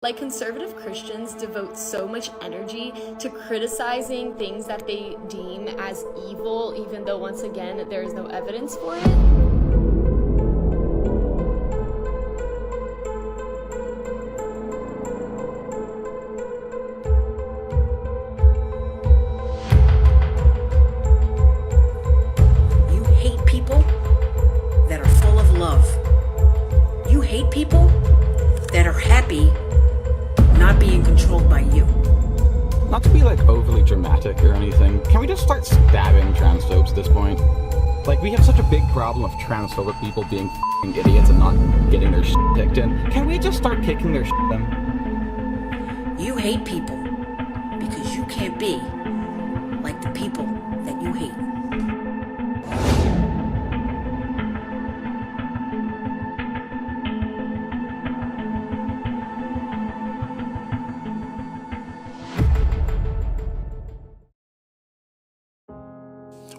Like, conservative Christians devote so much energy to criticizing things that they deem as evil, even though, once again, there is no evidence for it. You hate people that are full of love. You hate people that are happy not being controlled by you. Not to be like overly dramatic or anything, can we just start stabbing transphobes at this point? Like, we have such a big problem of transphobic people being f***ing idiots and not getting their shit kicked in. Can we just start kicking their shit in? You hate people because you can't be like the people that you hate.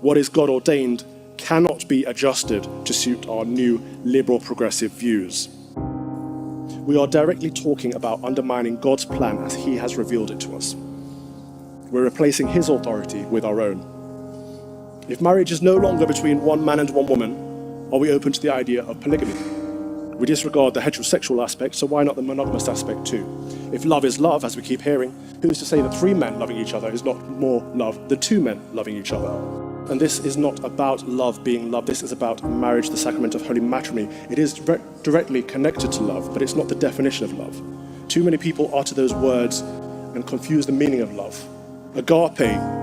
What is God ordained cannot be adjusted to suit our new liberal progressive views. We are directly talking about undermining God's plan as He has revealed it to us. We're replacing His authority with our own. If marriage is no longer between one man and one woman, are we open to the idea of polygamy? We disregard the heterosexual aspect, so why not the monogamous aspect too? If love is love, as we keep hearing, who's to say that 3 men loving each other is not more love than 2 men loving each other? And this is not about love being love. This is about marriage, the sacrament of holy matrimony. It is directly connected to love, but it's not the definition of love. Too many people utter those words and confuse the meaning of love. Agape,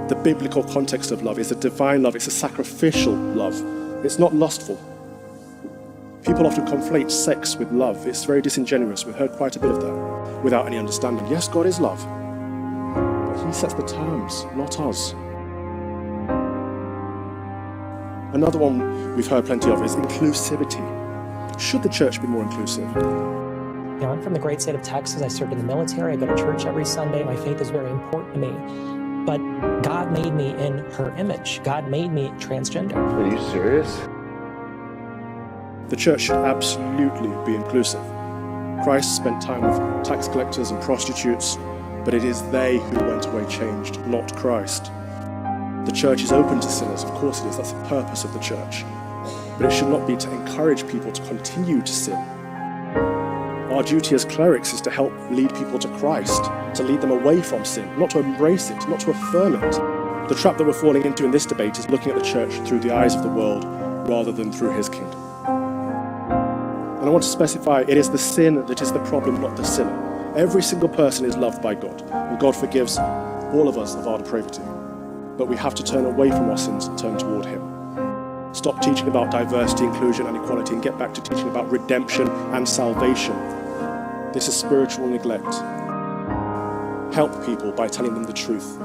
the biblical context of love, is a divine love. It's a sacrificial love. It's not lustful. People often conflate sex with love. It's very disingenuous. We've heard quite a bit of that without any understanding. Yes, God is love, but He sets the terms, not us. Another one we've heard plenty of is inclusivity. Should the church be more inclusive? You know, I'm from the great state of Texas. I served in the military. I go to church every Sunday. My faith is very important to me. But God made me in her image. God made me transgender. Are you serious? The church should absolutely be inclusive. Christ spent time with tax collectors and prostitutes, but it is they who went away changed, not Christ. The church is open to sinners, of course it is, that's the purpose of the church. But it should not be to encourage people to continue to sin. Our duty as clerics is to help lead people to Christ, to lead them away from sin, not to embrace it, not to affirm it. The trap that we're falling into in this debate is looking at the church through the eyes of the world rather than through His kingdom. And I want to specify, it is the sin that is the problem, not the sinner. Every single person is loved by God, and God forgives all of us of our depravity. But we have to turn away from our sins and turn toward Him. Stop teaching about diversity, inclusion, and equality and get back to teaching about redemption and salvation. This is spiritual neglect. Help people by telling them the truth.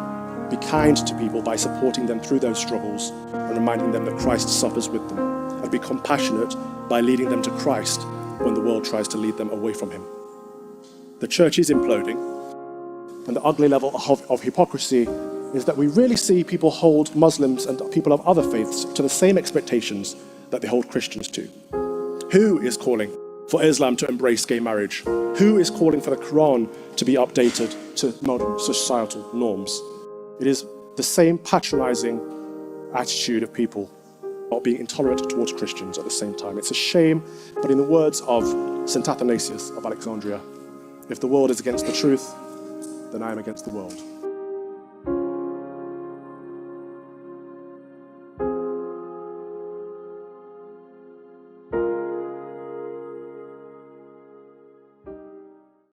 Be kind to people by supporting them through those struggles and reminding them that Christ suffers with them. And be compassionate by leading them to Christ when the world tries to lead them away from Him. The church is imploding, and the ugly level of hypocrisy is that we really see people hold Muslims and people of other faiths to the same expectations that they hold Christians to. Who is calling for Islam to embrace gay marriage? Who is calling for the Quran to be updated to modern societal norms? It is the same patronizing attitude of people of being intolerant towards Christians at the same time. It's a shame, but in the words of St. Athanasius of Alexandria, if the world is against the truth, then I am against the world.